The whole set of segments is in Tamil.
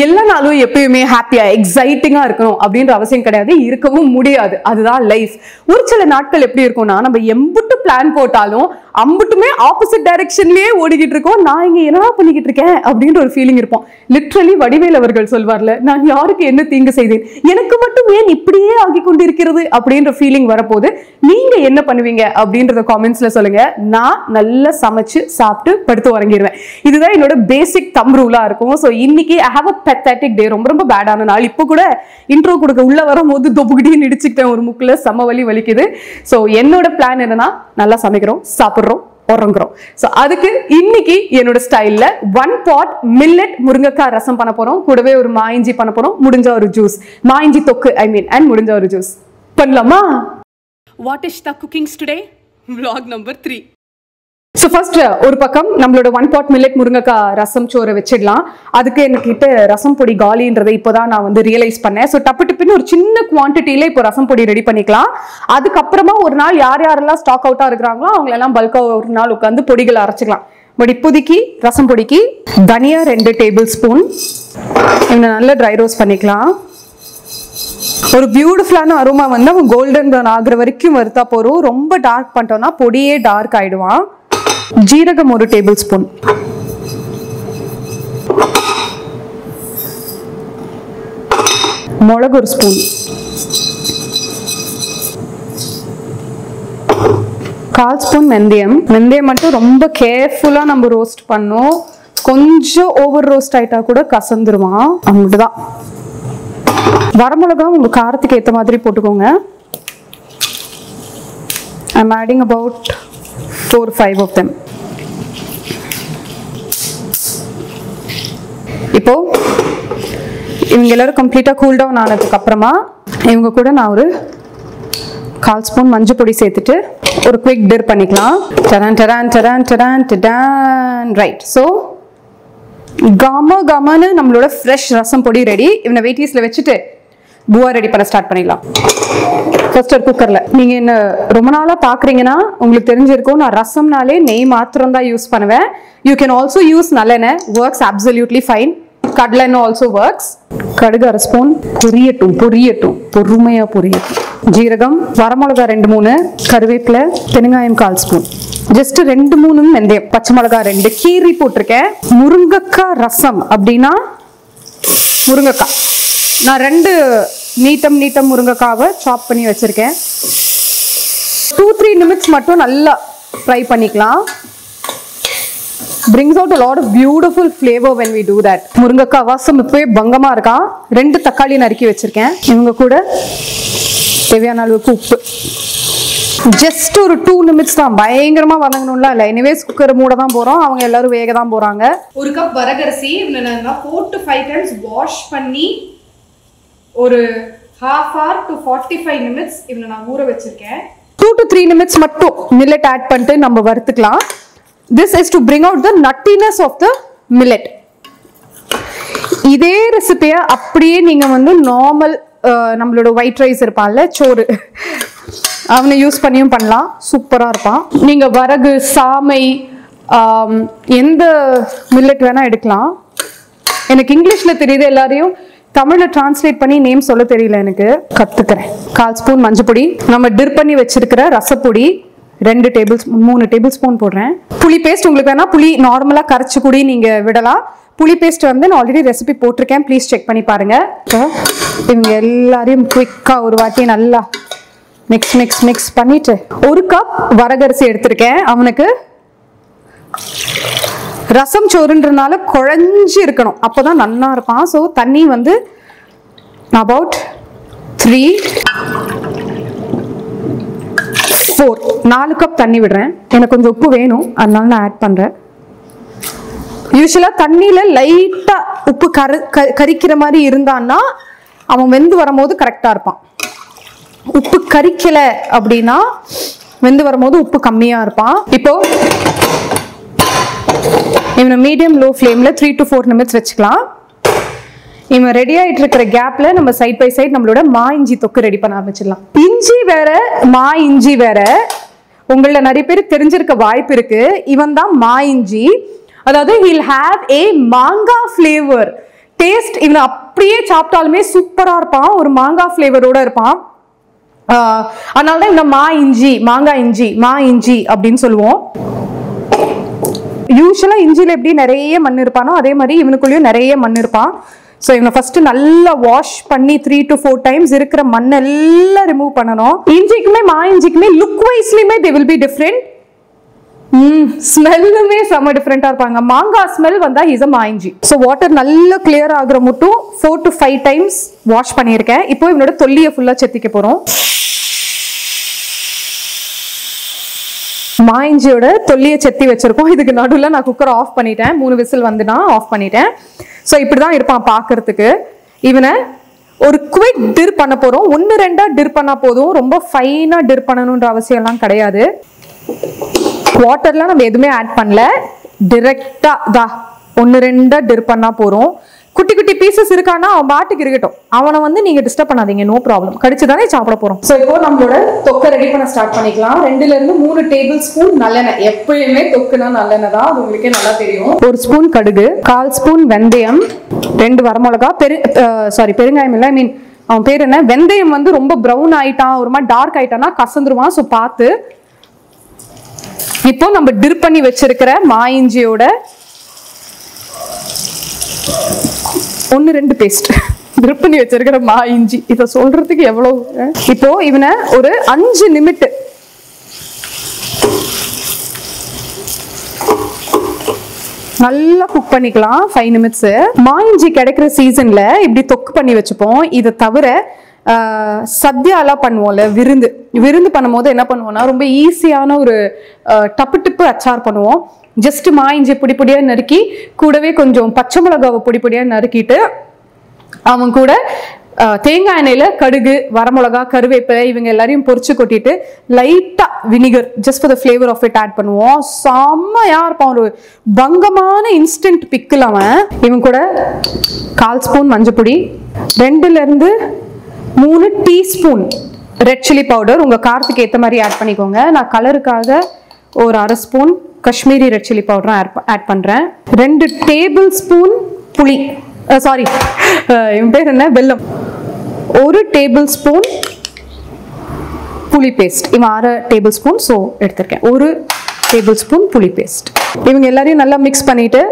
எல்லா நாளும் எப்பயுமே ஹாப்பியா எக்ஸைட்டிங்கா இருக்கணும் அப்படின்ற அவசியம் கிடையாது, இருக்கவும் முடியாது. அதுதான் லைஃப். ஒரு சில நாட்கள் எப்படி இருக்கும்னா, நம்ம எம்புட்டு பிளான் போட்டாலும் அம்புட்டுமே ஆப்போசிட் டைரக்ஷன்லயே ஓடிக்கிட்டு இருக்கோம். நான் இங்க என்ன பண்ணிக்கிட்டு இருக்கேன் அப்படின்ற ஒரு ஃபீலிங் இருப்போம். லிட்ரலி வடிவேல் அவர்கள் சொல்வார்ல, நான் யாருக்கு என்ன தீங்கு செய்தேன், எனக்கு மட்டும் ஏன் இப்படியே ஆகி கொண்டிருக்கிறது அப்படின்ற ஃபீலிங் வரப்போது நீங்க என்ன பண்ணுவீங்க அப்படின்றத காமெண்ட்ஸ்ல சொல்லுங்க. நான் நல்லா சமைச்சு சாப்பிட்டு படுத்து உறங்கிடுவேன். இதுதான் என்னோட பேசிக் தம் ரூலா இருக்கும். ஸோ இன்னைக்கு ஐ ஹாவ் அ பெத்தட்டிக் டே. ரொம்ப ரொம்ப பேடான நாள். இப்போ கூட இன்ட்ரோ கொடுக்க உள்ள வரும்போது தொப்புக்கிட்டே இடிச்சுக்கிட்டேன், ஒரு முக்குல செம்ம வலி வலிக்குது. ஸோ என்னோட பிளான் என்னன்னா, நல்லா சமைக்கிறோம், சாப்பிடுறோம், உறங்குறோம். சோ அதுக்கு இன்னைக்கு என்னோட ஸ்டைல்ல 1 pot மில்லட் முருங்கைக்காய் ரசம் பண்ண போறோம். கூடவே ஒரு மாயிஞ்சி பண்ண போறோம், முடிஞ்ச ஒரு ஜூஸ், மாயிஞ்சி தொக்கு அண்ட் முடிஞ்ச ஒரு ஜூஸ் பண்ணலாமா? What is the cookings today? Vlog number 3. So first ஒரு பக்கம் நம்மளோட 1 pot மில்லட் முருங்கைக்காய் ரசம் சோறை வச்சிடலாம். அதுக்கு என்கிட்ட ரசம் பொடி காலின்றதை இப்போதான் நான் வந்து ரியலைஸ் பண்ணேன். ஸோ டப்பு டப்புன்னு ஒரு சின்ன குவான்டிட்டியில இப்போ ரசம் பொடி ரெடி பண்ணிக்கலாம். அதுக்கப்புறமா ஒரு நாள் யாரெல்லாம் ஸ்டாக் அவுட்டா இருக்கிறாங்களோ அவங்களெல்லாம் பல்கா ஒரு நாள் உட்காந்து பொடிகளை அரைச்சிக்கலாம். பட் இப்போதைக்கு ரசம் பொடிக்கு தனியா 2 டேபிள் ஸ்பூன் இவனை நல்லா ட்ரை ரோஸ்ட் பண்ணிக்கலாம். ஒரு பியூட்டிஃபுல்லான அரோமா வந்து அவன் கோல்டன் ப்ரௌன் ஆகுற வரைக்கும் வறுத்தா போறோம். ரொம்ப டார்க் பண்ணிட்டோம்னா பொடியே டார்க் ஆயிடுவான். ஜீரகம் 1 டேபிள் ஸ்பூன், மிளகு 1 ஸ்பூன், 1/4 ஸ்பூன் வெந்தயம். வெந்தயம் மட்டும் ரொம்ப கேர்ஃபுல்லா நம்ம ரோஸ்ட் பண்ணோம். கொஞ்சம் ஓவர் ரோஸ்ட் ஆயிட்டா கூட கசந்துருவான். அப்படிதான். வரமிளகா உங்க காரத்துக்கு ஏற்ற மாதிரி போட்டுக்கோங்க. I'm adding about 4-5 of them. இப்போ இவங்க எல்லாரும் கம்ப்ளீட்டா கூல் டவுன் ஆனதுக்கு அப்புறமா இவங்க கூட நான் ஒரு 1/4 ஸ்பூன் மஞ்சள் பொடி சேர்த்துட்டு ஒரு குவிக் டிர் பண்ணிக்கலாம். டடான் டடான் டடான் டடான் டடான். ரைட். ஸோ கமன்னு நம்மளோட ஃப்ரெஷ் ரசம் பொடி ரெடி. இவனை வெயிட்டீஸ்ல வச்சுட்டு பூவா ரெடி பண்ண ஸ்டார்ட் பண்ணிடலாம். ஃபர்ஸ்ட் ஒரு குக்கர்ல நீங்க என்ன ரொம்ப நாளா பாக்குறீங்கன்னா உங்களுக்கு தெரிஞ்சிருக்கும், நான் ரசம்னாலே நெய் மாத்திரம் தான் யூஸ் பண்ணுவேன். யூ கேன் ஆல்சோ யூஸ் நல்லெண்ணெய், ஒர்க்ஸ் அப்சல்யூட்லி ஃபைன். கடலெண்ணெய் ஆல்சோ ஒர்க்ஸ். கடுகு 1/2 ஸ்பூன். பொரியட்டும் பொறுமையா பொரியட்டும். ஜீரகம், வரமிளகா 2-3, கருவேப்பிலை, பெருங்காயம் 1/4 ஸ்பூன், ஜஸ்ட் 2-3 வெந்தயம், பச்சை மிளகா 2 கீரி போட்டிருக்கேன். முருங்கைக்காய் ரசம் அப்படின்னா முருங்கைக்காய் நான் 2 நீட்டம் முருங்கைக்காவை சாப் பண்ணி வச்சிருக்கேன். 2-3 நிமிட்ஸ் மட்டும் நல்லா ஃப்ரை பண்ணிக்கலாம். brings out a lot of beautiful flavor when we do that. முருங்கைக்காய் வாசம் இப்பவே பங்கமா இருக்கா. 2 தக்காளி நறுக்கி வச்சிருக்கேன். இவங்க கூட தேவையான அளவுக்கு உப்பு. ஜஸ்ட் ஒரு 2 நிமிட்ஸ் தான், பயங்கரமா வதங்கணும்ல இல்லை. எனிவேஸ் குக்கர் மூட தான் போறோம், அவங்க எல்லாரும் வேக தான் போறாங்க. 1 கப் வரகரிசி 4 to 5 times வாஷ் பண்ணி ஒரு half hour to 45 minutes இவனை நான் ஊற வச்சிருக்கேன். 2 to 3 minutes மட்டும் மில்லட் ஆட் பண்ணிட்டு நம்ம வறுத்துக்கலாம். This is to bring out the nuttiness of the millet. இதே ரெசிபியை அப்படியே நீங்க வந்து நார்மல் நம்மளோட ஒயிட் ரைஸ் இருப்பான்ல சோறு, அவனை யூஸ் பண்ணியும் பண்ணலாம், சூப்பரா இருப்பான். நீங்க வரகு, சாமை, எந்த மில்லட் வேணா எடுக்கலாம். எனக்கு இங்கிலீஷ்ல தெரியுது, எல்லாரையும் தமிழ்ல டிரான்ஸ்லேட் பண்ணி நேம் சொல்ல தெரியல, எனக்கு கத்துக்கிறேன். 1/4 ஸ்பூன் மஞ்சள் பொடி, நம்ம டிர் பண்ணி வச்சிருக்கிற ரசப்பொடி 3 டேபிள் ஸ்பூன் போடுறேன். புளி பேஸ்ட் உங்களுக்கு வேணா புளி நார்மலா கரைச்சு கூடி நீங்க விடலாம். புளி பேஸ்ட் வந்து நான் ஆல்ரெடி ரெசிபி போட்டிருக்கேன், ப்ளீஸ் செக் பண்ணி பாருங்க. இவங்க எல்லாரையும் குவிக்கா ஒரு வாட்டி நல்லா மிக்ஸ் பண்ணிட்டு 1 கப் வரகரிசி எடுத்திருக்கேன். அவனுக்கு ரசம் சோறுன்றனால குழஞ்சி இருக்கணும், அப்போதான் நல்லா இருப்பான். ஸோ தண்ணி வந்து about 4 கப் தண்ணி விடுறேன். எனக்கு கொஞ்சம் உப்பு வேணும், அதனால நான் ஆட் பண்றேன். யூஸ்வலா தண்ணியில லைட்டா உப்பு கரிக்கிற மாதிரி இருந்தான்னா அவன் வெந்து வரும்போது கரெக்டா இருப்பான். உப்பு கரிக்கல அப்படின்னா வெந்து வரும்போது உப்பு கம்மியா இருப்பான். இப்போ இவனை மீடியம் லோ ஃப்ளேம்ல 3 to 4 நிமிட்ஸ் வச்சுக்கலாம். இவன் ரெடி ஆயிட்டு இருக்கிற கேப்ல நம்ம சைட் பை சைட் நம்மளோட மா இஞ்சி தொக்கு ரெடி பண்ண ஆரம்பிச்சிடலாம். இஞ்சி வேற மா இஞ்சி வேற, உங்கள நிறைய பேர் தெரிஞ்சிருக்க வாய்ப்பு இருக்கு. இவன் தான் மா இஞ்சி, அதாவது he'll have a manga flavor. Taste இவனை அப்படியே சாப்பிட்டாலுமே சூப்பரா இருப்பான். ஒரு மாங்காய் ஃபிளேவரோட இருப்பான். அதனாலதான் இவனை மாங்காய் இஞ்சி அப்படின்னு சொல்லுவோம். யூஸ்வலா இஞ்சில எப்படி நிறைய மண் இருப்பானோ அதே மாதிரி இவனுக்குள்ளேயும் நிறைய மண் இருப்பான். ஸோ இவனை ஃபர்ஸ்ட் நல்லா வாஷ் பண்ணி 3 to 4 times இருக்கிற மண்ணெல்லாம் ரிமூவ் பண்ணணும். இஞ்சிக்குமே லுக் வைஸ்லயுமே தே வில் பி டிஃப்ரெண்ட். ஸ்மெல்லுமே செம்ம டிஃப்ரெண்டா இருப்பாங்க. மாங்காய் ஸ்மெல் வந்தா இஸ் மா இஞ்சி. ஸோ வாட்டர் நல்லா கிளியர் ஆகுற மட்டும் 4 to 5 times வாஷ் பண்ணியிருக்கேன். இப்போ இவனோட தொல்லியை ஃபுல்லா செத்திக்க போறோம். மாயிஞ்சியோட தொல்லியை செத்தி வச்சிருக்கோம். இதுக்கு நடுவில் நான் குக்கரை ஆஃப் பண்ணிட்டேன். 3 விசில் வந்து நான் ஆஃப் பண்ணிட்டேன். ஸோ இப்படிதான் இருப்பான் பார்க்கறதுக்கு. இவனை ஒரு குவிக் டிர் பண்ண போறோம். 1-2 டிர் பண்ணா போதும். ரொம்ப ஃபைனா டிர் பண்ணணுன்ற அவசியம் எல்லாம் கிடையாது. வாட்டர்லாம் நம்ம எதுவுமே ஆட் பண்ணல. டிரெக்டா 1-2 டிர் பண்ணா போறோம். குட்டி குட்டி பீசஸ் இருக்கானா அவன் பாட்டுக்கு இருக்கட்டும். அவனை வந்து நீங்க டிஸ்டர்ப் பண்ணாதீங்க. No problem. கடிச்சுதானே சாப்பிட போறோம். ஸோ இப்போ நம்மளோட தொக்கை ரெடி பண்ண ஸ்டார்ட் பண்ணிக்கலாம். 2-3 டேபிள் ஸ்பூன் நல்லெண்ணெய். எப்பயுமே தொக்குனா நல்லெண்ணெய் தான், அது உங்களுக்கே நல்லா தெரியும். 1 ஸ்பூன் கடுகு, 1/4 ஸ்பூன் வெந்தயம், 2 வரமிளகா, பெருங்காயம் இல்லை, அவன் பேர் என்ன, வெந்தயம் வந்து ரொம்ப ப்ரௌன் ஆயிட்டான், ஒரு மாதிரி டார்க் ஆயிட்டான்னா கசந்துருவான். ஸோ பார்த்து. இப்போ நம்ம டிர் பண்ணி வச்சிருக்கிற மாயிஞ்சியோட 1-2 பேஸ்ட் டிப் பண்ணி வச்சிருக்கிற இஞ்சி. இதை சொல்றதுக்கு எவ்வளவு. இப்போ இவனை ஒரு 5 நிமிஷம் நல்லா குக் பண்ணிக்கலாம். 5 நிமிஷம். மாயிஞ்சி கிடைக்கிற சீசன்ல இப்படி தொக்கு பண்ணி வச்சுப்போம். இதை தவிர சத்யாலாம் பண்ணுவோம்ல, விருந்து பண்ணும்போது என்ன பண்ணுவோம்னா ரொம்ப ஈஸியான ஒரு டப்பு அச்சார் பண்ணுவோம். ஜஸ்ட் மாயிஞ்சி பொடியா நறுக்கி கூடவே கொஞ்சம் பச்சை மிளகாவை பொடியா நறுக்கிட்டு அவன் கூட தேங்காய் எண்ணெயில கடுகு, வரமிளகா, கருவேப்பிலை இவங்க எல்லாரையும் பொரிச்சு கொட்டிட்டு லைட்டா vinegar just for the flavour of it add பண்ணுவோம். செம்மையா இருப்பான். ஒரு பங்கமான இன்ஸ்டன்ட் பிக்கில் அவன். இவன் கூட 1/4 ஸ்பூன் மஞ்சப்பொடி, 2-3 டீஸ்பூன் ரெட் சில்லி பவுடர். உங்க காரத்துக்கு ஏற்ற மாதிரி ஆட் பண்ணிக்கோங்க. நான் கலருக்காக ஒரு 1/2 ஸ்பூன் காஷ்மீரி ரெட் சில்லி பவுடரும் ஆட் பண்றேன். 2 டேபிள் ஸ்பூன் புளி, இவன் பேர் என்ன, வெல்லம். 1 டேபிள் ஸ்பூன் புளி பேஸ்ட். இவன் 1/2 டேபிள் ஸ்பூன் ஸோ எடுத்திருக்கேன். 1 டேபிள் ஸ்பூன் புளி பேஸ்ட். இவங்க எல்லாரையும் நல்லா மிக்ஸ் பண்ணிட்டு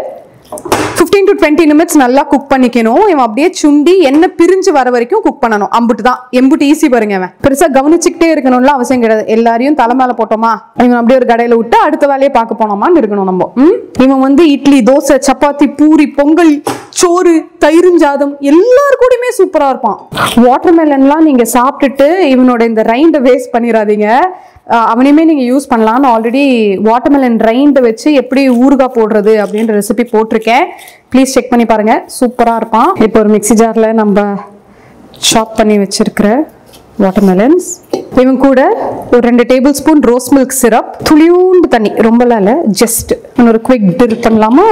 15 to 20 நிமிஷம் நல்லா குக் பண்ணிக்கணும். இவன் அப்படியே சுண்டி எண்ணெய் பிரிஞ்சு வர வரைக்கும் குக் பண்ணணும். அம்புட்டு தான். எம்புட்டு ஈஸி பாருங்க. அவன் பெருசா கவனிச்சுக்கிட்டே இருக்கணும்ல அவசியம் கிடையாது. எல்லாரையும் தலை மேல போட்டோமா, இவன் அப்படியே ஒரு கடையில விட்டு அடுத்த வேலையை பார்க்க போனோமான்னு இருக்கணும் நம்ம. இவன் வந்து இட்லி, தோசை, சப்பாத்தி, பூரி, பொங்கல், சோறு, தயிர்ஞ்சாதம் எல்லாரு கூடயுமே சூப்பரா இருப்பான். வாட்டர்மெலன்லாம் நீங்க சாப்பிட்டுட்டு இவனோட இந்த ரைண்டை வேஸ்ட் பண்ணிடாதீங்க. அவனையுமே நீங்க யூஸ் பண்ணலாம். நான் ஆல்ரெடி வாட்டர்மெலன் ரைண்டை வச்சு எப்படி ஊறுகாய் போடுறது அப்படின்ற ரெசிபி போட்டிருக்கேன். ப்ளீஸ் செக் பண்ணி பாருங்க. சூப்பரா இருப்பான். இப்போ ஒரு மிக்ஸி ஜார்ல நம்ம சாப் பண்ணி வச்சிருக்கிற வாட்டர்மெலன்ஸ், இவன் கூட ஒரு 2 tablespoon rose milk syrup, துளியூண்டு தண்ணி, ரொம்பலாம் இல்லை, ஜஸ்ட் ஒரு குவிக் டிர் பண்ணலாமா.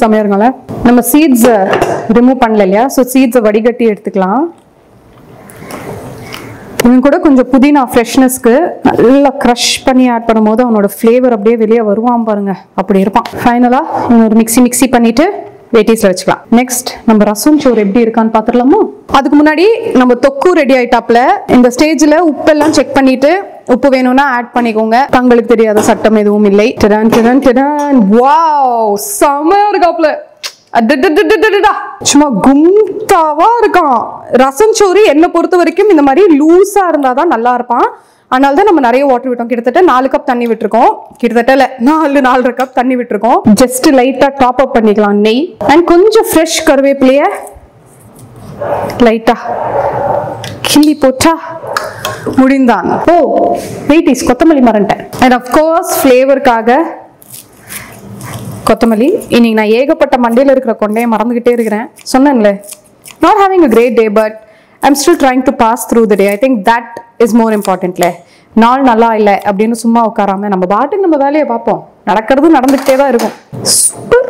செமையா இருக்கும்ல. நம்ம சீட்ஸ் ரிமூவ் பண்ணல இல்லையா, ஸோ சீட்ஸை வடிகட்டி எடுத்துக்கலாம். இவன் கூட கொஞ்சம் புதினா ஃப்ரெஷ்னஸ்க்கு நல்லா க்ரஷ் பண்ணி ஆட் பண்ணும்போது அவனோட ஃப்ளேவர் அப்படியே வெளியே வருவான் பாருங்க, அப்படி இருப்பான். ஃபைனலாக ஒரு மிக்ஸி பண்ணிட்டு வெயிட்டீஸ்ல வச்சுக்கலாம். நெக்ஸ்ட் நம்ம ரசம் சோறு எப்படி இருக்கான்னு பார்த்துடலாமா. அதுக்கு முன்னாடி நம்ம தொக்கு ரெடி ஆயிட்டாப்ல. இந்த ஸ்டேஜ்ல உப்பெல்லாம் செக் பண்ணிட்டு உப்பு வேணும்னா ஆட் பண்ணிக்கோங்க. தங்களுக்கு தெரியாத சட்டம் எதுவும் இல்லை. வாவ், செமையா இருக்காப்ல. சும்மா கும்தாவா இருக்கான். ரசம் சோறு என்னை பொறுத்த வரைக்கும் இந்த மாதிரி லூஸா இருந்தாதான் நல்லா இருப்பான். அதனால தான் நம்ம நிறைய வாட்டர் விட்டோம். கிட்டத்தட்ட 4 கப் தண்ணி விட்டுருக்கோம். கிட்டத்தட்ட 4.5 கப் தண்ணி விட்டுருக்கோம். ஜஸ்ட் லைட்டா டாப் அப் பண்ணிக்கலாம் நெய் அண்ட் கொஞ்சம் ஃப்ரெஷ் கருவேப்பிலைய லைட்டா கிள்ளி போட்டா முடிந்தான். ஓ வெயிட்டிஸ், கொத்தமல்லி மறந்துட்டேன். அண்ட் அஃப்கோர்ஸ் ஃப்ளேவருக்காக கொத்தமல்லி. இன்னைக்கு நான் ஏகப்பட்ட மண்டையில் இருக்கிற கொண்டையை மறந்துகிட்டே இருக்கிறேன். சொன்னேன்ல, not having a great day but I'm still trying to pass through the day. I think that is more important. நாள் நல்லா இல்லை அப்படின்னு சும்மா உட்காராம நம்ம பாட்டுக்கு நம்ம வேலையை பார்ப்போம். நடக்கிறது நடந்துகிட்டே தான் இருக்கும். சூப்பர்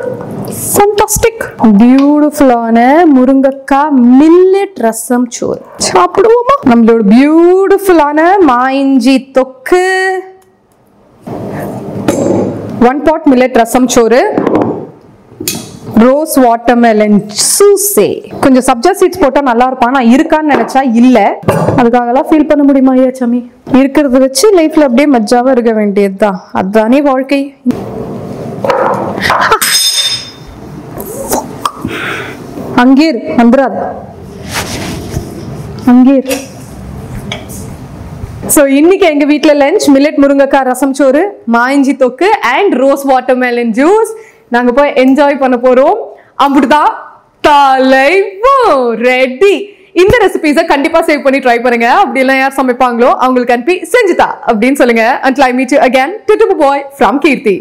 ஃபண்டாஸ்டிக் பியூட்டிஃபுல்லான முருங்கைக்காய் மில்லட் ரசம் சோறு சாப்பிடுவோமா. நம்மளோட பியூட்டிஃபுல்லான மாயிஞ்சி தொக்கு 1 pot millet rasam choru, rose watermelon juice. கொஞ்சம் சப்ஜா சீட்ஸ் போட்டா நல்லா இருக்கும், ஆனா இருக்கான்னு நினைச்சா இல்ல. அதுக்காகலாம் ஃபீல் பண்ண முடியுமா ஐயா சாமி? இருக்கிறத வச்சு லைஃப்ல அப்படியே மஜ்ஜாவா இருக்க வேண்டியதுதான், அதுதானே வாழ்க்கை. அங்கீர் வந்துராது, அங்கீர். சோ இன்னைக்கு எங்க வீட்ல லஞ்ச் மில்லட் முருங்கைக்காய் ரசம் சோறு, மாயிஞ்சி தொக்கு அண்ட் ரோஸ் வாட்டர்மெலன் ஜூஸ். நாங்க போய் என்ஜாய் பண்ண போறோம். அப்படிதான் தலைவோ ரெடி. இந்த ரெசிபிஸை கண்டிப்பா சேவ் பண்ணி ட்ரை பண்ணுங்க. அப்படி எல்லாம் யார் சமைப்பாங்களோ அவங்களுக்கு அனுப்பி செஞ்சுதா அப்படின்னு சொல்லுங்க. Until I meet you again, Tutu boy from Kirti.